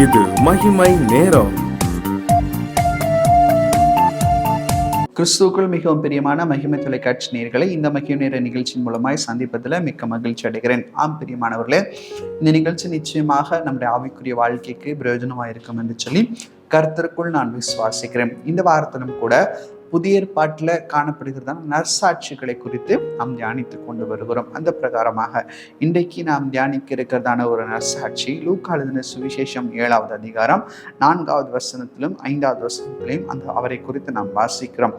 இது மகிமை நேரம். கிறிஸ்துவுக்குள் மிகவும் பிரியமான மகிமை தொலைக்காட்சி நேயர்களை இந்த மகிமை நேர நிகழ்ச்சியின் மூலமாய் சந்திப்பதில் மிக்க மகிழ்ச்சி அடைகிறேன். பிரியமானவர்களே, இந்த நிகழ்ச்சி நிச்சயமாக நம்முடைய ஆவிக்குரிய வாழ்க்கைக்கு பிரயோஜனமாக இருக்கும் என்று சொல்லி கர்த்தருக்குள் நான் விசுவாசிக்கிறேன். இந்த வாரத்திலும் கூட புதிய ஏற்பாட்டில் காணப்படுகிறதான நற்சாட்சிகளை குறித்து நாம் தியானித்து கொண்டு வருகிறோம். அந்த பிரகாரமாக இன்றைக்கு நாம் தியானிக்க இருக்கிறதான ஒரு நற்சாட்சி லூக்கா எழுதின சுவிசேஷம் 7வது அதிகாரம் 4வது வசனத்திலும் 5வது வசனத்திலும் அவரை குறித்து நாம் வாசிக்கிறோம்.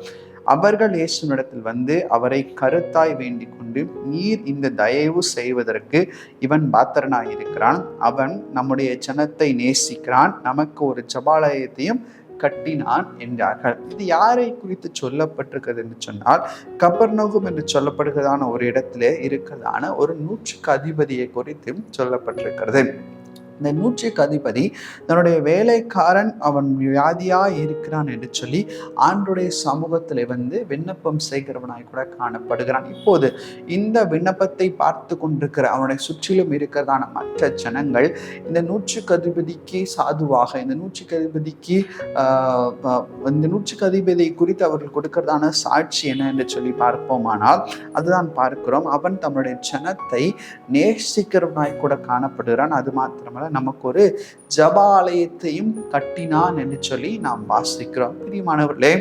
அவர்கள் இயேசுவினிடத்தில் வந்து அவரை கருத்தாய் வேண்டிக் கொண்டு, நீர் இந்த தயவு செய்வதற்கு இவன் பாத்திரனாய் இருக்கிறான், அவன் நம்முடைய ஜனத்தை நேசிக்கிறான், நமக்கு ஒரு ஜெபாலயத்தையும் கட்டினான் என்றார்கள். இது யாரை குறித்து சொல்லப்பட்டிருக்கிறது என்று சொன்னால், கபர்நகூம் என்று சொல்லப்படுகிறதான ஒரு இடத்திலே இருக்கிறதான ஒரு 100க்கு அதிபதியை குறித்து சொல்லப்பட்டிருக்கிறது. இந்த 100க்கு அதிபதி தன்னுடைய வேலைக்காரன் அவன் வியாதியா இருக்கிறான் என்று சொல்லி ஆண்டவருடைய சமூகத்தில் வந்து விண்ணப்பம் செய்கிறவனாய் கூட காணப்படுகிறான். இப்போது இந்த விண்ணப்பத்தை பார்த்து கொண்டிருக்கிற அவனுடைய சுற்றிலும் இருக்கிறதான மற்ற ஜனங்கள் இந்த 100க்கு அதிபதிக்கு சாதுவாக, இந்த 100க்கு அதிபதியை குறித்து அவர்கள் கொடுக்கிறதான சாட்சி என்ன என்று சொல்லி பார்ப்போமானால், அதுதான் பார்க்கிறோம். அவன் தன்னுடைய ஜனத்தை நேசிக்கிறவனாய் கூட காணப்படுகிறான். அது மாத்திரமல்ல, நமக்கு ஒரு ஜெபாலயத்தையும் கட்டினான் என்று சொல்லி நாம் வாசிக்கிறோம். பிரியமானவர்களே,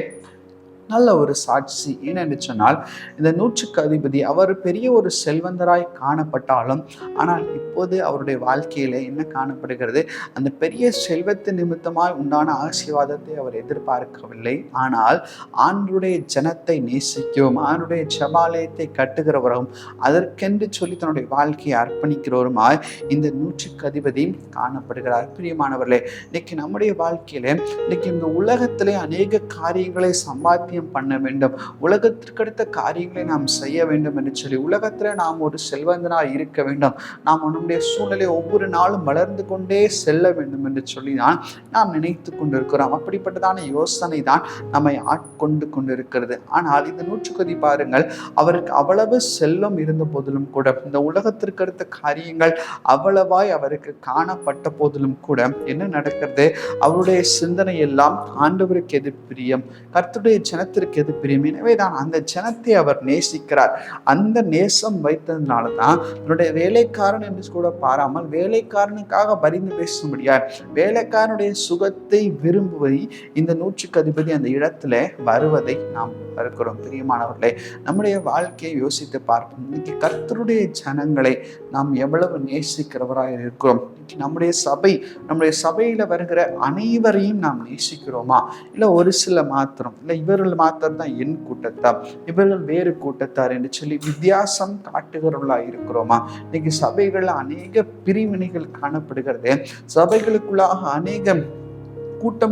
நல்ல ஒரு சாட்சி. ஏனென்று சொன்னால், இந்த 100க்கு அதிபதி அவர் பெரிய ஒரு செல்வந்தராய் காணப்பட்டாலும், ஆனால் இப்போது அவருடைய வாழ்க்கையில என்ன காணப்படுகிறது, அந்த பெரிய செல்வத்து நிமித்தமாய் உண்டான ஆசீர்வாதத்தை அவர் எதிர்பார்க்கவில்லை. ஆனால் ஆண்டவருடைய ஜனத்தை நேசிக்கவும், ஆண்டவருடைய ஜெபாலயத்தை கட்டுகிறவரும், அதற்கென்று சொல்லி தன்னுடைய வாழ்க்கையை அர்ப்பணிக்கிறவருமாய் இந்த 100க்கு அதிபதி காணப்படுகிறார். பிரியமானவர்களே, இன்னைக்கு நம்முடைய வாழ்க்கையில, இன்னைக்கு இந்த உலகத்திலே அநேக காரியங்களை சம்பாத்தி பண்ண வேண்டும், உலகத்திற்கு அடுத்த காரியங்களை நாம் செய்ய வேண்டும் என்று சொல்லி, உலகத்துல நாம் ஒரு செல்வந்தனாய் இருக்க வேண்டும், நாம் நம்முடைய சூழ்நிலை ஒவ்வொரு நாளும் வளர்ந்து கொண்டே செல்ல வேண்டும் என்று சொல்லிதான் நாம் நினைத்து கொண்டிருக்கிறோம். அப்படிப்பட்டதான யோசனை தான் நம்மை ஆட்கொண்டு கொண்டிருக்கிறது. ஆனால் இந்த 100க்கு அதிபதி பாருங்கள், அவருக்கு அவ்வளவு செல்வம் இருந்த போதிலும் கூட, இந்த உலகத்திற்கு அடுத்த காரியங்கள் அவ்வளவாய் அவருக்கு காணப்பட்ட போதிலும் கூட என்ன நடக்கிறது, அவருடைய சிந்தனை எல்லாம் ஆண்டவருக்கு எது பிரியம், கர்த்தருடைய ஜனத்திற்கு எது பிரியம். எனவேதான் அந்த ஜனத்தை அவர் நேசிக்கிறார். அந்த நேசம் வைத்ததுனால தான் தன்னுடைய வேலைக்காரன் என்று கூட பாராமல் வேலைக்காரனுக்காக பரிந்து பேச முடியாது, வேலைக்காரனுடைய சுகத்தை விரும்புவதை இந்த 100க்கு அதிபதி அந்த இடத்துல வருவதை நாம் இருக்கிறோம். பிரியமானவர்களே, நம்முடைய வாழ்க்கையை யோசித்து பார்ப்போம். இன்னைக்கு கர்த்தருடைய ஜனங்களை நாம் எவ்வளவு நேசிக்கிறவராக இருக்கிறோம். நம்முடைய சபையில வருகிற அனைவரையும் நாம் நேசிக்கிறோமா, இல்லை ஒரு சில மாத்திரம், இல்லை இவர்கள் மாத்திரம் தான் என் கூட்டத்தார், இவர்கள் வேறு கூட்டத்தார் என்று சொல்லி வித்தியாசம் காட்டுகிறவர்களா இருக்கிறோமா? இன்னைக்கு சபைகள்ல அநேக பிரிவினைகள் காணப்படுகிறது. சபைகளுக்குள்ளாக அநேக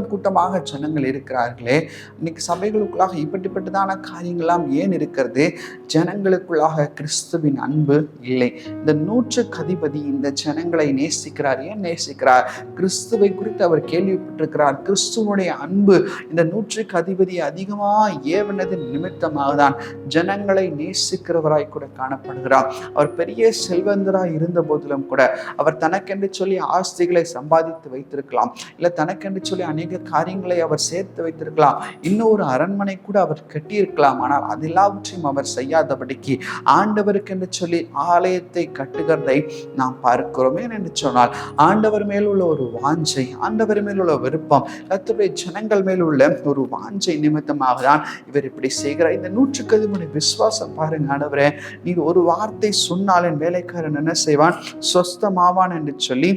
கூட்டமாக ஜனங்கள் இருக்கிறார்களே, இன்னைக்கு சபைகளுக்குள்ளாக இப்படிப்பட்டதான காரியங்கள்லாம் ஏன் இருக்கிறது? ஜனங்களுக்குள்ளாக கிறிஸ்துவின் அன்பு இல்லை. இந்த 100க்கு அதிபதி இந்த ஜனங்களை நேசிக்கிறார். ஏன் நேசிக்கிறார்? கிறிஸ்துவை குறித்து அவர் கேள்விப்பட்டிருக்கிறார். கிறிஸ்துவனுடைய அன்பு இந்த 100க்கு அதிபதி அதிகமாக ஏவனதின் நிமித்தமாக தான் ஜனங்களை நேசிக்கிறவராய் கூட காணப்படுகிறார். அவர் பெரிய செல்வந்தராய் இருந்த போதிலும் கூட அவர் தனக்கென்று சொல்லி ஆஸ்திகளை சம்பாதித்து வைத்திருக்கலாம், இல்லை தனக்கென்று சொல்லி அநேக காரியங்களை அவர் சேர்த்து வைத்திருக்கலாம், இன்னொரு அரண்மனை கூட அவர் கட்டியிருக்கலாம். ஆனால் அது எல்லாவற்றையும் அவர் செய்யாதபடிக்கு ஆண்டவருக்கு என்று சொல்லி ஆலயத்தை கட்டுகிறதை நாம் பார்க்கிறோம். ஏனென்று சொன்னால், ஆண்டவர் மேல் உள்ள ஒரு வாஞ்சை, ஆண்டவர் மேல் உள்ள விருப்பம், கர்த்தருடைய ஜனங்கள் மேல் உள்ள ஒரு வாஞ்சை நிமித்தமாக தான் இவர் இப்படி செய்கிறார். இந்த 100க்கு அதிபதி விசுவாசம் பாருங்க. ஆண்டவரே, நீ ஒரு வார்த்தை சொன்னால் என் வேலைக்காரன் என்ன செய்வான், சொஸ்தமாவான் என்று சொல்லி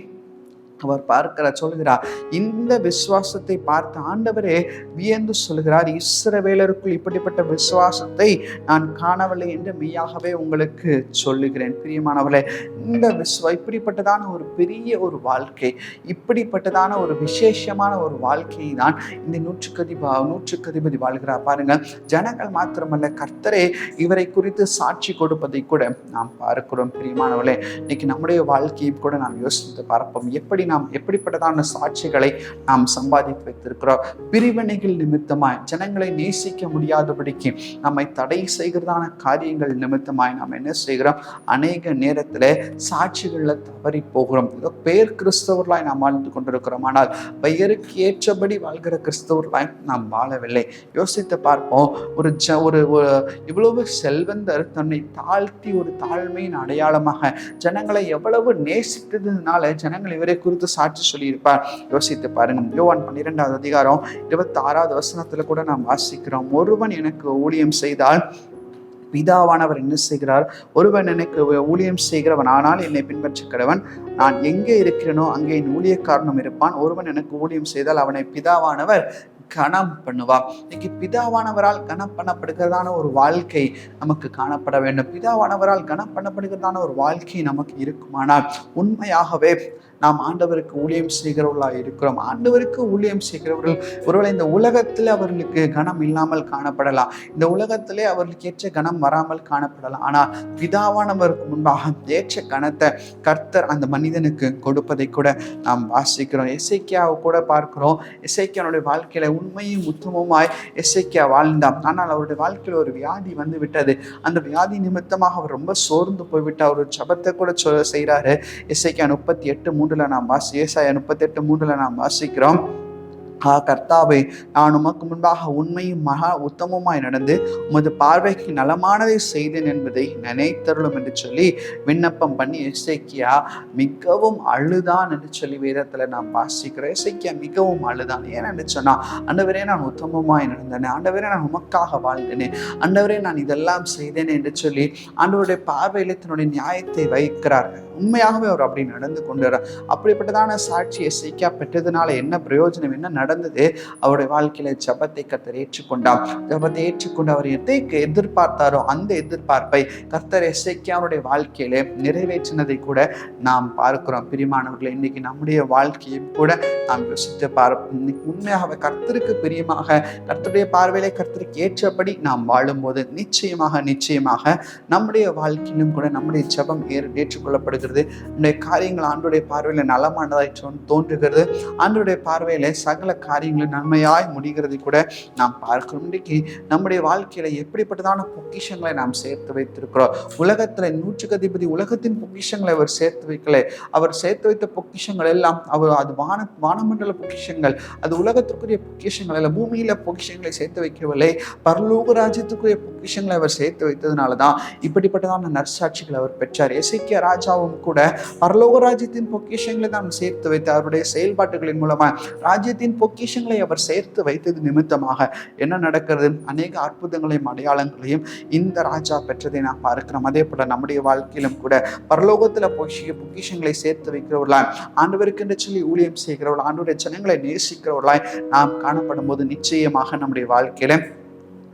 அவர் சொல்கிறார். இந்த விசுவாசத்தை பார்த்து ஆண்டவரே வியந்து சொல்கிறார், இஸ்ரவேலருக்குள் இப்படிப்பட்ட விசுவாசத்தை நான் காணவில்லை என்று மெய்யாகவே உங்களுக்கு சொல்லுகிறேன். பிரியமானவர்களே, இந்த இப்படிப்பட்டதான ஒரு பெரிய ஒரு வாழ்க்கை, இப்படிப்பட்டதான ஒரு விசேஷமான ஒரு வாழ்க்கையை தான் இந்த 100க்கு அதிபதி வாழ்கிறார். பாருங்க, ஜனங்கள் மாத்திரமல்ல, கர்த்தரே இவரை குறித்து சாட்சி கொடுப்பதை கூட நாம் பார்க்கிறோம். பிரியமானவர்களே, இன்னைக்கு நம்முடைய வாழ்க்கையை கூட நாம் யோசித்து பார்ப்போம். எப்படி நாம் எப்படிப்பட்டதான சாட்சிகளை நாம் சம்பாதித்து வைத்திருக்கிறோம். பிரிவினைகள் நிமித்தமாய் ஜனங்களை நேசிக்க முடியாதபடிக்கு நம்மை தடை செய்கிறதான காரியங்கள் நிமித்தமாய் நாம் என்ன செய்கிறோம்? அநேக நேரத்தில் சாட்சிகள்ல தவறி போகிறோம். ஏதோ பேர் கிறிஸ்தவர்களாய் நாம் வாழ்ந்து கொண்டிருக்கிறோம், ஆனால் பெயருக்கு ஏற்றபடி வாழ்கிற கிறிஸ்தவர்களாய் நாம் வாழவில்லை. யோசித்து பார்ப்போம். ஒரு இவ்வளவு செல்வந்தர் தன்னை தாழ்த்தி ஒரு தாழ்மையின் அடையாளமாக ஜனங்களை எவ்வளவு நேசித்ததுனால ஜனங்கள் இவரை குறித்து சாட்சி சொல்லியிருப்பார். யோசித்து பாருங்க. யோவான் 12வது அதிகாரம் 26வது வசனத்துல கூட நாம் வாசிக்கிறோம். ஒருவன் எனக்கு ஊழியம் செய்தால் பிதாவானவர் என்ன செய்கிறார்? ஒருவன் எனக்கு ஊழியம் செய்கிறவன் ஆனால் என்னை பின்பற்ற கடவன். நான் எங்கே இருக்கிறேனோ அங்கே என் ஊழியக்காரனும் இருப்பான். ஒருவன் எனக்கு ஊழியம் செய்தால் அவனை பிதாவானவர் கனம் பண்ணுவா. இன்னைக்கு பிதாவானவரால் கனம் பண்ணப்படுகிறதான ஒரு வாழ்க்கை நமக்கு காணப்பட வேண்டும். பிதாவானவரால் கனம் பண்ணப்படுகிறதான ஒரு வாழ்க்கை நமக்கு இருக்குமானால் உண்மையாகவே நாம் ஆண்டவருக்கு ஊழியம் செய்கிறவர்களாக இருக்கிறோம். ஆண்டவருக்கு ஊழியம் செய்கிறவர்கள் ஒருவேளை இந்த உலகத்தில் அவர்களுக்கு கனம் இல்லாமல் காணப்படலாம், இந்த உலகத்திலே அவர்களுக்கு ஏற்ற கனம் வராமல் காணப்படலாம். ஆனால் பிதாவானவருக்கு முன்பாக ஏற்ற கனத்தை கர்த்தர் அந்த மனிதனுக்கு கொடுப்பதை கூட நாம் வாசிக்கிறோம். எசேக்கியாவை கூட பார்க்கிறோம். எசேக்கியாவுடைய வாழ்க்கையில உண்மையும் உத்தமமாய் எசேக்கியா வாழ்ந்தான். ஆனால் அவருடைய வாழ்க்கையில் ஒரு வியாதி வந்து விட்டது. அந்த வியாதி நிமித்தமாக அவர் ரொம்ப சோர்ந்து போய்விட்டார். ஒரு ஜபத்தை கூட செய்கிறாரு. எசேக்கியா 38:3 நாம் ஏசாயா 38:3 நாம் வாசிக்கிறோம். கர்த்தாவே, நான் உமக்கு முன்பாக உண்மையும் மகா உத்தமமாய் நடந்து உமது பார்வைக்கு நலமானதை செய்தேன் என்பதை நினைத்தருளும் என்று சொல்லி விண்ணப்பம் பண்ணி எசேக்கியா மிகவும் அழுதான் என்று சொல்லி வேதத்துல நாம் வாசிக்கிறோம். எசேக்கியா மிகவும் அழுதான். ஏன்னு சொன்னா, ஆண்டவரே நான் உத்தமமாய் நடந்தேனே, ஆண்டவரே நான் உமக்காக வாழ்ந்தேனே, ஆண்டவரே நான் இதெல்லாம் செய்தேனே என்று சொல்லி ஆண்டவருடைய பார்வையில தன்னுடைய நியாயத்தை வைக்கிறார். உண்மையாகவே அவர் அப்படி நடந்து கொண்டார். அப்படிப்பட்டதான சாட்சி எசேக்கியா பெற்றதுனால என்ன பிரயோஜனம், என்ன நடந்தது? அவருடைய வாழ்க்கையில ஜபத்தை கர்த்தர் ஏற்றுக்கொண்டார். ஜபத்தை ஏற்றுக்கொண்டு அவர் எதை எதிர்பார்த்தாரோ அந்த எதிர்பார்ப்பை கர்த்தர் எசேக்கியாவுடைய வாழ்க்கையில நிறைவேற்றினதை கூட நாம் பார்க்கிறோம். பிரியமானவர்களே, இன்னைக்கு நம்முடைய வாழ்க்கையும் கூட நாம் யோசித்து பார்ப்போம். உண்மையாக கர்த்தருக்கு பிரியமாக கர்த்தருடைய பார்வையிலே கர்த்தருக்கு ஏற்றபடி நாம் வாழும்போது நிச்சயமாக நம்முடைய வாழ்க்கையிலும் கூட நம்முடைய ஜபம் ஏற்றுக்கொள்ளப்படுகிறது. நம்முடைய காரியங்கள் ஆண்டவருடைய பார்வையில நலமானதாய் தோன்றுகிறது. ஆண்டவருடைய பார்வையில சகல காரியங்களும் நன்மையாய் முடிகிறது கூட நாம் பார்க்கிறோம். இன்றைக்கு நம்முடைய வாழ்க்கையில எப்படிப்பட்டதான பொக்கிஷங்களை நாம் சேர்த்து வைத்திருக்கிறோம். உலகத்துல 100க்கு அதிபதி உலகத்தின் பொக்கிஷங்களை அவர் சேர்த்து வைக்கல. அவர் சேர்த்து வைத்த பொக்கிஷங்கள் எல்லாம் அது வானமண்டல பொக்கிஷங்கள், அது உலகத்திற்குரிய பொக்கிஷங்கள் அல்ல. பூமியில பொக்கிஷங்களை சேர்த்து வைக்கவில்லை, பரலோக ராஜ்யத்துக்குரிய பொக்கிஷங்களை அவர் சேர்த்து வைத்ததுனாலதான் இப்படிப்பட்டதான நற்சாட்சிகளை அவர் பெற்றார். எசேக்கியா ராஜாவும் கூட பரலோக ராஜ்யத்தின் பொக்கிஷங்களை தான் சேர்த்து வைத்து அவருடைய செயல்பாட்டுகளின் மூலமா ராஜ்யத்தின் பொக்கிஷங்களை அவர் சேர்த்து வைத்தது நிமித்தமாக என்ன நடக்கிறது? அநேக அற்புதங்களையும் அடையாளங்களையும் இந்த ராஜா பெற்றதை நாம் பார்க்கிறோம். அதே போல நம்முடைய வாழ்க்கையிலும் கூட பரலோகத்துல பொக்கிஷங்களை சேர்த்து வைக்கிறவர்களாய், ஆண்டவருக்கு என்று சொல்லி ஊழியம் செய்கிறவர்களாய், ஆண்டவருடைய ஜனங்களை நேசிக்கிறவர்களாய் நாம் காணப்படும் போது நிச்சயமாக நம்முடைய வாழ்க்கையில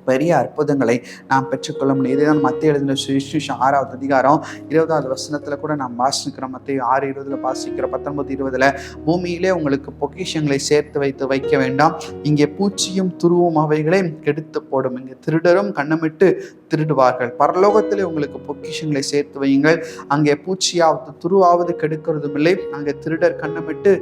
பெரிய அற்புதங்களை நாம் பெற்றுக்கொள்ள முடியும். இதுதான் மத்தேயு எழுதின சுவிசேஷம் 6வது அதிகாரம் 20வது வசனத்துல கூட நாம் வாசிக்கிறோம். மத்தேயு 6:20 வாசிக்கிறோம். 19:20 பூமியிலே உங்களுக்கு பொக்கிஷங்களை சேர்த்து வைக்க வேண்டாம், இங்கே பூச்சியும் துருவும் அவைகளை கெடுத்து போடும், இங்கே திருடரும் கண்ணமிட்டு திருடுவார்கள். பரலோகத்திலே உங்களுக்கு பொக்கிஷங்களை சேர்த்து வையுங்கள், அங்கே பூச்சியாவது துருவாவது கெடுக்கிறதும் இல்லை, அங்கே திருடர் கண்ணமிட்டு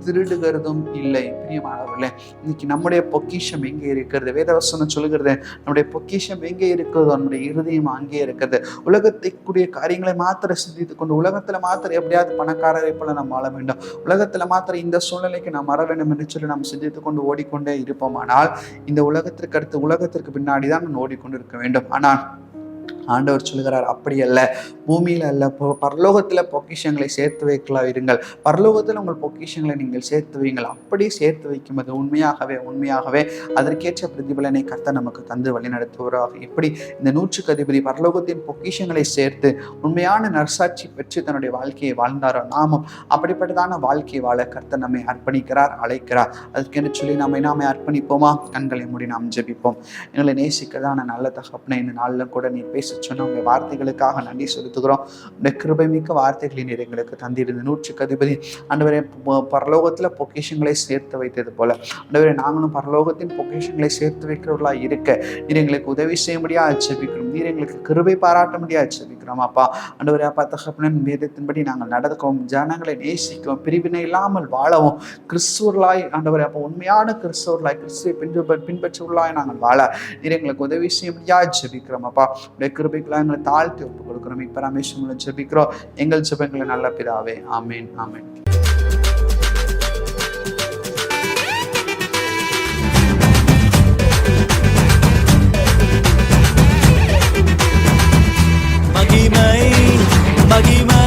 திருடுகிறதும் இல்லை. பிரியமானவர்களே, இன்னைக்கு நம்முடைய பொக்கிஷம் எங்கே இருக்கிறது? வேதவசனம் சொல்லுகிறது, நம்முடைய பொக்கிஷம் எங்கே இருக்கிறதோ நம்முடைய இருதயம் அங்கே இருக்கிறது. உலகத்தைக்குரிய காரியங்களை மாத்திர சிந்தித்துக் கொண்டு உலகத்துல மாத்திர எப்படியாவது பணக்காரரை போல நாம் வாழ வேண்டும், உலகத்துல மாத்திர இந்த சூழ்நிலைக்கு நாம் வர வேண்டும் என்று சொல்லி நாம் சிந்தித்துக் கொண்டு ஓடிக்கொண்டே இருப்போமானால் இந்த உலகத்திற்கு அடுத்து உலகத்திற்கு பின்னாடிதான் நாம் ஓடிக்கொண்டு இருக்க வேண்டும். ஆனால் ஆண்டவர் சொல்லுகிறார், அப்படி அல்ல, பூமியில அல்ல, பரலோகத்துல பொக்கிஷங்களை சேர்த்து வைக்கலாம் இருங்கள், பரலோகத்துல உங்கள் பொக்கிஷங்களை நீங்கள் சேர்த்து வையுங்கள். அப்படி சேர்த்து வைக்கும்போது உண்மையாகவே அதற்கேற்ற பிரதிபலனை கர்த்தர் நமக்கு தந்து வழிநடத்துவராக. இப்படி இந்த 100க்கு அதிபதி பரலோகத்தின் பொக்கிஷங்களை சேர்த்து உண்மையான நற்சாட்சி பெற்று தன்னுடைய வாழ்க்கையை வாழ்ந்தாரோ நாமும் அப்படிப்பட்டதான வாழ்க்கை வாழ கர்த்தர் நம்மை அர்ப்பணிக்கிறார், அழைக்கிறார். அதுக்கென்று சொல்லி நாமே அர்ப்பணிப்போமா? கண்களை மூடி நாம் ஜெபிப்போம். எங்களை நேசிக்கிறதான நல்ல தகப்பனை இந்த நாளிலும் கூட நீ பேச சொன்ன உங்களுடைய வார்த்தைகளுக்காக நன்றி செலுத்துகிறோம். உடைய கிருபை மிக்க வார்த்தைகளை நீர் எங்களுக்கு தந்திருந்து 100க்கு அதிபதி ஆண்டவரே, பரலோகத்துல பொக்கிஷங்களை சேர்த்து வைத்தது போல ஆண்டவரே நாங்களும் பரலோகத்தின் பொக்கிஷங்களை சேர்த்து வைக்கிறவர்களா இருக்க நீர் எங்களுக்கு உதவி செய்ய முடியாது ஜெபிக்கிறோம். நீர் எங்களுக்கு கிருபை பாராட்ட முடியாது ஜெபிக்கிறோம். அப்பா ஆண்டவரே, அப்பா தகப்பனின் வேதத்தின்படி நாங்கள் நடக்கவும், ஜனங்களை நேசிக்கவும், பிரிவினை இல்லாமல் வாழவும், கிறிஸ்துவர்களாய் ஆண்டவரே அப்பா உண்மையான கிறிஸ்துவர்களாய், கிறிஸ்துவை பின்பற்றுவர்களாய் நாங்கள் வாழ நீர் எங்களுக்கு உதவி செய்ய முடியாது ஜெபிக்கிறோம். அப்பா உடைய கிருபைக்கெல்லாம் எங்களை தாழ்த்தி ஒப்புக் கொடுக்கிறோம். இப்ப ரமேஸ்வரம் ஜெபிக்கிறோம். எங்கள் ஜெபங்களை நல்ல பிதாவே. ஆமேன், ஆமேன். மகிமை மகிமை